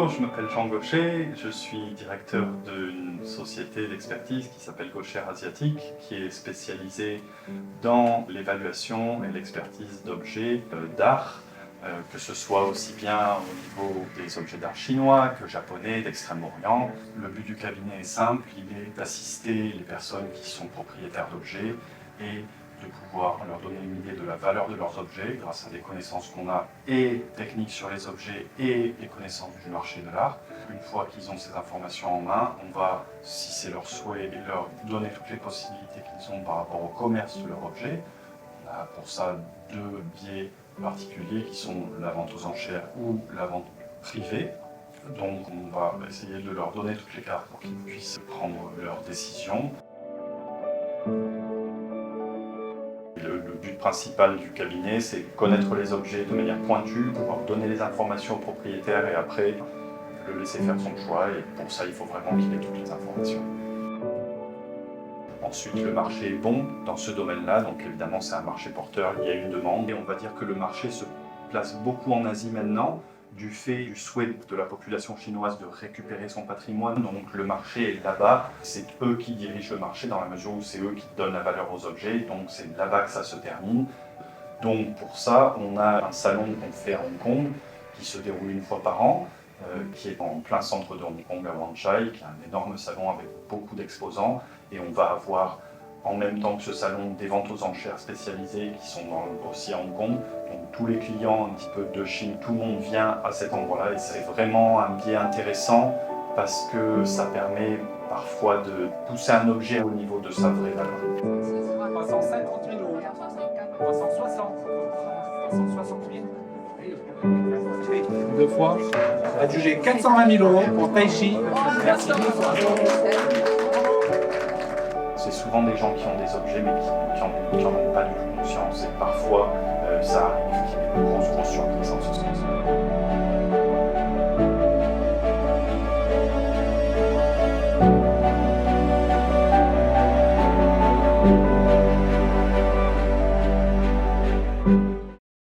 Bonjour, je m'appelle Jean Gaucher, je suis directeur d'une société d'expertise qui s'appelle Gaucher Asiatique, qui est spécialisée dans l'évaluation et l'expertise d'objets d'art, que ce soit aussi bien au niveau des objets d'art chinois que japonais, d'Extrême-Orient. Le but du cabinet est simple, il est d'assister les personnes qui sont propriétaires d'objets et de pouvoir leur donner une idée de la valeur de leurs objets grâce à des connaissances qu'on a et techniques sur les objets et des connaissances du marché de l'art. Une fois qu'ils ont ces informations en main, on va, si c'est leur souhait, leur donner toutes les possibilités qu'ils ont par rapport au commerce de leur objet. On a pour ça deux biais particuliers qui sont la vente aux enchères ou la vente privée. Donc on va essayer de leur donner toutes les cartes pour qu'ils puissent prendre leurs décisions. Le but principal du cabinet, c'est connaître les objets de manière pointue, pouvoir donner les informations au propriétaire et après le laisser faire son choix. Et pour ça, il faut vraiment qu'il ait toutes les informations. Ensuite, le marché est bon dans ce domaine-là, donc évidemment c'est un marché porteur, il y a une demande. Et on va dire que le marché se place beaucoup en Asie maintenant, du fait du souhait de la population chinoise de récupérer son patrimoine. Donc le marché est là-bas, c'est eux qui dirigent le marché dans la mesure où c'est eux qui donnent la valeur aux objets, donc c'est là-bas que ça se termine. Donc pour ça, on a un salon qu'on fait à Hong Kong, qui se déroule une fois par an, qui est en plein centre de Hong Kong à Wan Chai, qui est un énorme salon avec beaucoup d'exposants, et on va avoir en même temps que ce salon des ventes aux enchères spécialisées qui sont aussi à Hong Kong. Donc tous les clients un petit peu de Chine, tout le monde vient à cet endroit-là et c'est vraiment un biais intéressant parce que ça permet parfois de pousser un objet au niveau de sa vraie valeur. 350 000 euros, 360, 360 000. Deux fois. Adjugé 420 000 euros pour Taichi. Merci. C'est souvent des gens qui ont des objets mais qui n'en ont pas du tout conscience et parfois ça arrive qu'il y ait de grosses surprises en ce sens.